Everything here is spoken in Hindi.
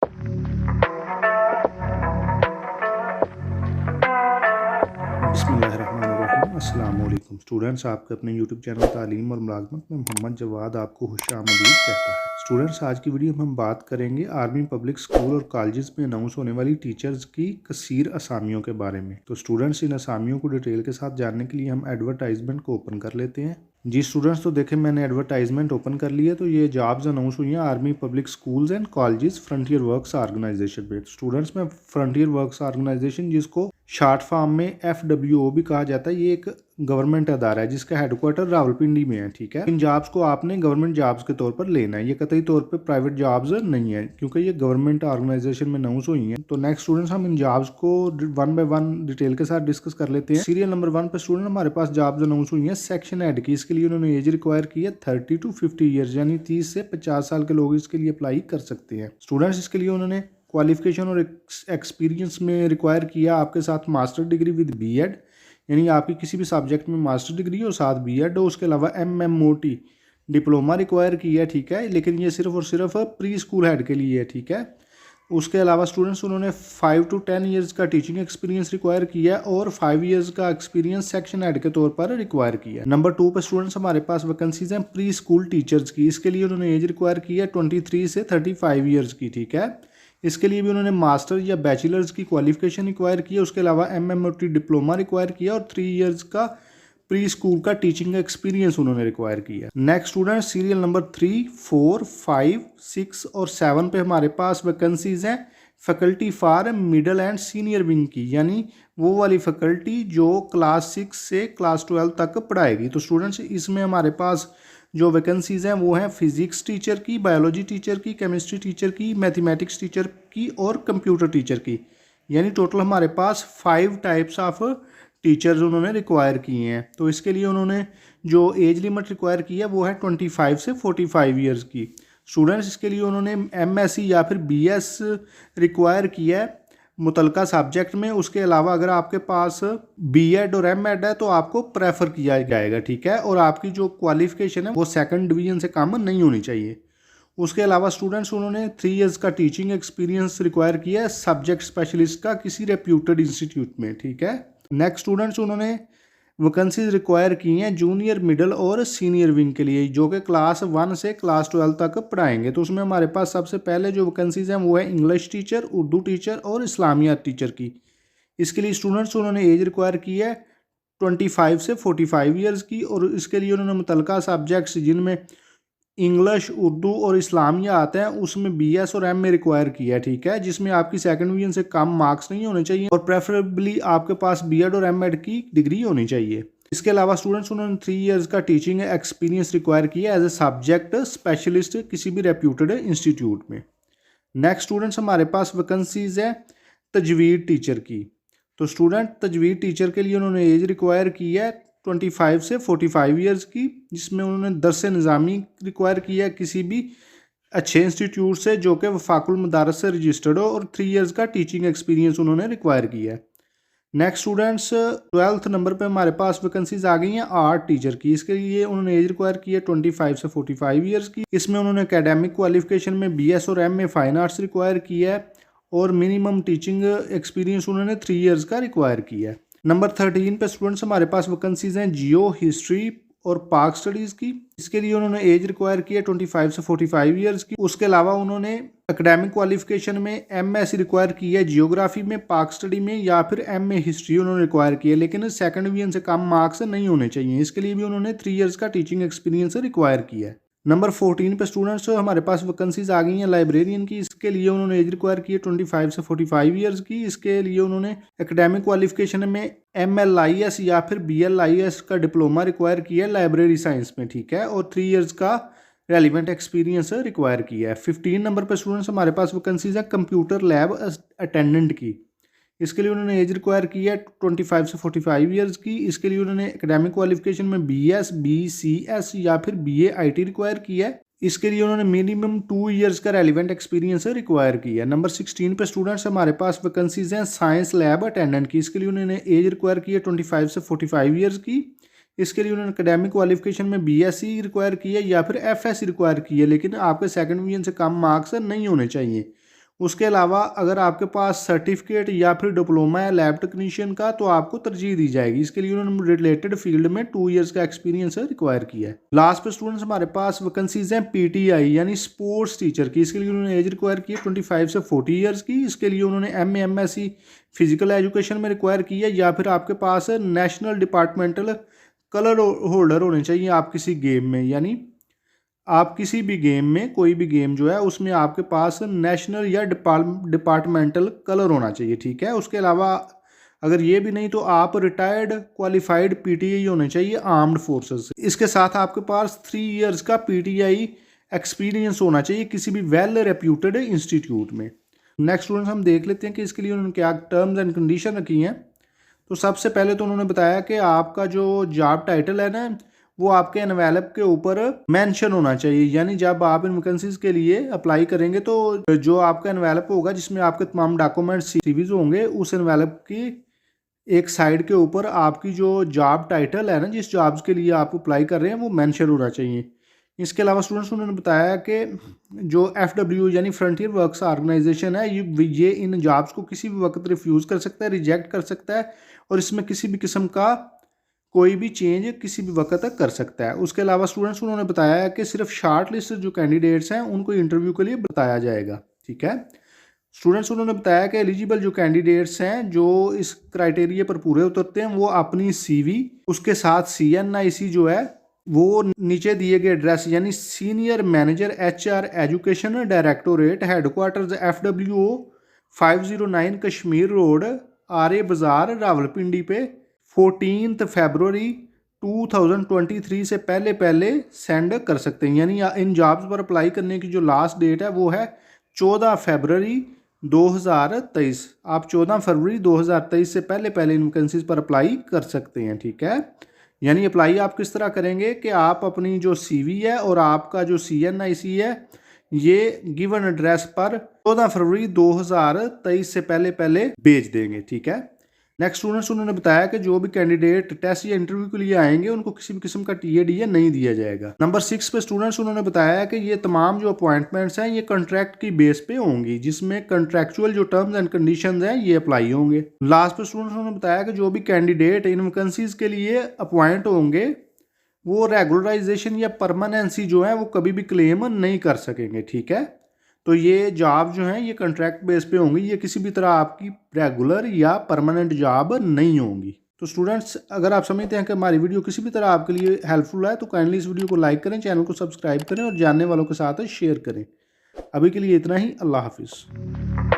बिस्मिल्लाहिर्रहमानिर्रहीम। अस्सलाम वालेकुम स्टूडेंट्स, आपके अपने यूट्यूब चैनल तालीम और मुलाज़मत में मोहम्मद जवाद आपको खुशामदीद कहता है। स्टूडेंट्स, आज की वीडियो में हम बात करेंगे आर्मी पब्लिक स्कूल और कॉलेजेस में अनाउंस होने वाली टीचर्स की कसीर असामियों के बारे में। तो स्टूडेंट्स, इन असामियों को डिटेल के साथ जानने के लिए हम एडवर्टाइजमेंट को ओपन कर लेते हैं। जी स्टूडेंट्स, तो देखें मैंने एडवर्टाइजमेंट ओपन कर लिया। तो ये जॉब्स अनाउंस हुई हैं army public schools and colleges frontier works organisation में। स्टूडेंट्स में फ्रंटियर वर्क्स ऑर्गेनाइजेशन, जिसको शॉर्ट फॉर्म में FWO भी कहा जाता है, ये एक गवर्नमेंट अदारा है जिसका हेडक्वार्टर रावलपिंडी में है। ठीक है, इन जॉब्स को आपने गवर्नमेंट जॉब्स के तौर पर लेना है, ये कतई तौर पे प्राइवेट जॉब्स नहीं है क्योंकि ये गवर्नमेंट ऑर्गेनाइजेशन में अनाउंस हुई हैं। तो नेक्स्ट स्टूडेंट्स, हम इन जॉब्स को वन बाय वन डिटेल के साथ डिस्कस कर लेते हैं। सीरियल नंबर 1 पे स्टूडेंट हमारे पास जॉब्स अनाउंस हुई हैं सेक्शन हेड की। इसके लिए उन्होंने एज रिक्वायर की है 30 to 50 ईयर्स, यानी 30 से 50 साल के लोग इसके लिए अप्लाई कर सकते हैं। स्टूडेंट्स, इसके लिए उन्होंने क्वालिफिकेशन और एक्सपीरियंस में रिक्वायर किया आपके साथ मास्टर डिग्री विद BEd, यानी आपकी किसी भी सब्जेक्ट में मास्टर डिग्री और साथ BEd हो। उसके अलावा MMOT डिप्लोमा रिक्वायर किया है। ठीक है, लेकिन ये सिर्फ और सिर्फ प्री स्कूल हेड के लिए है। ठीक है, उसके अलावा स्टूडेंट्स उन्होंने 5 to 10 ईयर्स का टीचिंग एक्सपीरियंस रिक्वायर किया है और 5 ईयर्स का एक्सपीरियंस सेक्शन हेड के तौर पर रिक्वायर किया है। नंबर 2 पे स्टूडेंट्स हमारे पास वैकेंसीज हैं प्री स्कूल टीचर्स की। इसके लिए उन्होंने एज रिक्वायर की है 23 से 35 ईयर्स की। ठीक है, इसके लिए भी उन्होंने मास्टर या बैचलर्स की क्वालिफिकेशन रिक्वायर की है। उसके अलावा MMOT डिप्लोमा रिक्वायर किया और 3 ईयर्स का प्री स्कूल का टीचिंग एक्सपीरियंस उन्होंने रिक्वायर किया। नेक्स्ट स्टूडेंट, सीरियल नंबर 3, 4, 5, 6 और 7 पे हमारे पास वैकेंसीज हैं faculty for middle and senior wing की, यानी वो वाली फैकल्टी जो क्लास 6 से क्लास 12 तक पढ़ाएगी। तो स्टूडेंट्स, इसमें हमारे पास जो वैकेंसीज हैं वो हैं फिजिक्स टीचर की, बायोलॉजी टीचर की, केमिस्ट्री टीचर की, मैथमेटिक्स टीचर की और कंप्यूटर टीचर की, यानी टोटल हमारे पास 5 टाइप्स ऑफ टीचर्स उन्होंने रिक्वायर किए हैं। तो इसके लिए उन्होंने जो एज लिमिट रिक्वायर की है वो है 25 से 45 ईयर्स की। स्टूडेंट्स, इसके लिए उन्होंने MSc या फिर BS रिक्वायर किया है मुतलका सब्जेक्ट में। उसके अलावा अगर आपके पास BEd और MEd है तो आपको प्रेफर किया जाएगा। ठीक है, और आपकी जो क्वालिफिकेशन है वो 2nd डिवीजन से कम नहीं होनी चाहिए। उसके अलावा स्टूडेंट्स उन्होंने 3 ईयर्स का टीचिंग एक्सपीरियंस रिक्वायर किया है सब्जेक्ट स्पेशलिस्ट का किसी रेप्यूटेड इंस्टीट्यूट में। ठीक है, नेक्स्ट स्टूडेंट्स उन्होंने वैकेंसीज रिक्वायर की हैं जूनियर, मिडिल और सीनियर विंग के लिए, जो कि क्लास 1 से क्लास 12 तक पढ़ाएंगे। तो उसमें हमारे पास सबसे पहले जो वैकेंसीज हैं वो है इंग्लिश टीचर, उर्दू टीचर और इस्लामियात टीचर की। इसके लिए स्टूडेंट्स उन्होंने एज रिक्वायर की है 25 से 45 ईयर्स की, और इसके लिए उन्होंने मुतलका सब्जेक्ट्स जिनमें इंग्लिश, उर्दू और इस्लामिया आते हैं उसमें BS और MA रिक्वायर किया है। ठीक है, जिसमें आपकी 2nd डिवीजन से कम मार्क्स नहीं होने चाहिए और प्रेफरेबली आपके पास BEd और MEd की डिग्री होनी चाहिए। इसके अलावा स्टूडेंट्स उन्होंने 3 ईयर्स का टीचिंग एक्सपीरियंस रिक्वायर किया एज ए सब्जेक्ट स्पेशलिस्ट किसी भी रेप्यूटेड इंस्टीट्यूट में। नेक्स्ट स्टूडेंट्स, हमारे पास वैकेंसीज है तजवीद टीचर की। तो स्टूडेंट, तजवीद टीचर के लिए उन्होंने एज रिक्वायर की है 25 से 45 ईयर्स की, जिसमें उन्होंने दरस निज़ामी रिक्वायर किया है किसी भी अच्छे इंस्टीट्यूट से जो कि वफाकुल मदारस से रजिस्टर्ड हो, और 3 ईयर्स का टीचिंग एक्सपीरियंस उन्होंने रिक्वायर किया है। नेक्स्ट स्टूडेंट्स, 12th नंबर पे हमारे पास वैकेंसीज आ गई हैं आर्ट टीचर की। इसके लिए उन्होंने एज रिक्वायर की है 25 से 45 ईयर्स की। इसमें उन्होंने एकेडमिक क्वालिफिकेशन में BS और MA फाइन आर्ट्स रिक्वायर किया है और मिनिमम टीचिंग एक्सपीरियंस उन्होंने 3 ईयर्स का रिक्वायर किया है। नंबर 13 पे स्टूडेंट्स हमारे पास वैकेंसीज हैं जियो, हिस्ट्री और पार्क स्टडीज़ की। इसके लिए उन्होंने एज रिक्वायर की है 25 से 45 ईयर्स की। उसके अलावा उन्होंने एकेडमिक क्वालिफिकेशन में MSc रिक्वायर की है जियोग्राफी में, पार्क स्टडी में या फिर MA हिस्ट्री उन्होंने रिक्वायर की है, लेकिन 2nd डिवीजन से कम मार्क्स नहीं होने चाहिए। इसके लिए भी उन्होंने 3 ईयर्स का टीचिंग एक्सपीरियंस रिक्वायर किया है। नंबर 14 पे स्टूडेंट्स हमारे पास वैकेंसीज आ गई हैं लाइब्रेरियन की। इसके लिए उन्होंने एज रिक्वायर की है 25 से 45 ईयर्स की। इसके लिए उन्होंने एकेडमिक क्वालिफिकेशन में MLIS या फिर BLIS का डिप्लोमा रिक्वायर किया है लाइब्रेरी साइंस में। ठीक है, और 3 ईयर्स का रेलिवेंट एक्सपीरियंस रिक्वायर किया है। 15 नंबर पर स्टूडेंट्स हमारे पास वैकेंसीज है कंप्यूटर लैब अटेंडेंट की। इसके लिए उन्होंने एज रिक्वायर की है 25 से 45 ईयर्स की। इसके लिए उन्होंने एकेडमिक क्वालिफिकेशन में BS, BCS या फिर BA IT रिक्वायर किया है। इसके लिए उन्होंने मिनिमम 2 ईयर्स का रेलिवेंट एक्सपीरियंस रिक्वायर किया है। नंबर 16 पे स्टूडेंट्स हमारे पास वैकेंसीज हैं साइंस लैब अटेंडेंट की। इसके लिए उन्होंने एज रिक्वायर की है 25 से 45 ईयर्स की। इसके लिए उन्होंने एकेडमिक क्वालिफिकेशन में BSc रिक्वायर की है या फिर FSc रिक्वायर की है, लेकिन आपके 2nd डिवीजन से कम मार्क्स नहीं होने चाहिए। उसके अलावा अगर आपके पास सर्टिफिकेट या फिर डिप्लोमा है लैब टेक्नीशियन का तो आपको तरजीह दी जाएगी। इसके लिए उन्होंने रिलेटेड फील्ड में 2 इयर्स का एक्सपीरियंस रिक्वायर किया है। लास्ट पे स्टूडेंट्स हमारे पास वैकेंसीज हैं पीटीआई यानी स्पोर्ट्स टीचर की। इसके लिए उन्होंने एज रिक्वायर की है 25 से 40 ईयर्स की। इसके लिए उन्होंने MA MSc फिजिकल एजुकेशन में रिक्वायर की है, या फिर आपके पास नेशनल डिपार्टमेंटल कलर होल्डर होने चाहिए आप किसी गेम में, यानी आप किसी भी गेम में कोई भी गेम जो है उसमें आपके पास नेशनल या डिपार्टमेंटल कलर होना चाहिए, ठीक है। उसके अलावा अगर ये भी नहीं तो आप रिटायर्ड क्वालिफाइड पीटीआई होने चाहिए आर्म्ड फोर्सेस से। इसके साथ आपके पास 3 इयर्स का पीटीआई एक्सपीरियंस होना चाहिए किसी भी वेल रेप्यूटेड इंस्टीट्यूट में। नेक्स्ट स्टूडेंट्स हम देख लेते हैं कि इसके लिए उन्होंने क्या टर्म्स एंड कंडीशन रखी हैं। तो सबसे पहले तो उन्होंने बताया कि आपका जो जॉब टाइटल है ना वो आपके एनवेलप के ऊपर मेंशन होना चाहिए, यानी जब आप इन वैकेंसीज के लिए अप्लाई करेंगे तो जो आपका एनवेलप होगा जिसमें आपके तमाम डॉक्यूमेंट्स सीवीज होंगे, उस एनवेलप की एक साइड के ऊपर आपकी जो जॉब टाइटल है ना, जिस जॉब्स के लिए आप अप्लाई कर रहे हैं, वो मेंशन होना चाहिए। इसके अलावा स्टूडेंट्स उन्होंने बताया कि जो FW यानी फ्रंटियर वर्क्स ऑर्गेनाइजेशन है ये इन जॉब्स को किसी भी वक्त रिफ्यूज़ कर सकता है, रिजेक्ट कर सकता है, और इसमें किसी भी किस्म का कोई भी चेंज किसी भी वक्त तक कर सकता है। उसके अलावा स्टूडेंट्स उन्होंने बताया कि सिर्फ शार्ट लिस्ट जो कैंडिडेट्स हैं उनको इंटरव्यू के लिए बताया जाएगा, ठीक है। स्टूडेंट्स उन्होंने बताया कि एलिजिबल जो कैंडिडेट्स हैं जो इस क्राइटेरिया पर पूरे उतरते हैं वो अपनी CV उसके साथ CNIC जो है वो नीचे दिए गए एड्रेस यानी senior manager HR education directorate headquarters FWO 509 Kashmir road RA बाज़ार रावलपिंडी पे 14 फरवरी 2023 से पहले सेंड कर सकते हैं। यानी इन जॉब्स पर अप्लाई करने की जो लास्ट डेट है वो है 14 फरवरी 2023। आप 14 फरवरी 2023 से पहले इन वैकेंसीज पर अप्लाई कर सकते हैं, ठीक है। यानी अप्लाई आप किस तरह करेंगे कि आप अपनी जो CV है और आपका जो CNIC है ये गिवन एड्रेस पर 14 फरवरी 2023 से पहले भेज देंगे, ठीक है। नेक्स्ट स्टूडेंट्स उन्होंने बताया कि जो भी कैंडिडेट टेस्ट या इंटरव्यू के लिए आएंगे उनको किसी भी किस्म का TADA नहीं दिया जाएगा। नंबर 6 पे स्टूडेंट्स उन्होंने बताया कि ये तमाम जो अपॉइंटमेंट्स हैं ये कॉन्ट्रैक्ट की बेस पे होंगी, जिसमें कॉन्ट्रैक्चुअल जो टर्म्स एंड कंडीशंस हैं ये अप्लाई होंगे। लास्ट पे स्टूडेंट्स उन्होंने बताया कि जो भी कैंडिडेट इन वैकेंसीज के लिए अपॉइंट होंगे वो रेगुलराइजेशन या परमानेंसी जो है वो कभी भी क्लेम नहीं कर सकेंगे, ठीक है। तो ये जॉब जो है ये कॉन्ट्रैक्ट बेस पे होंगी, ये किसी भी तरह आपकी रेगुलर या परमानेंट जॉब नहीं होंगी। तो स्टूडेंट्स अगर आप समझते हैं कि हमारी वीडियो किसी भी तरह आपके लिए हेल्पफुल है तो काइंडली इस वीडियो को लाइक करें, चैनल को सब्सक्राइब करें और जानने वालों के साथ शेयर करें। अभी के लिए इतना ही। अल्लाह हाफिज़।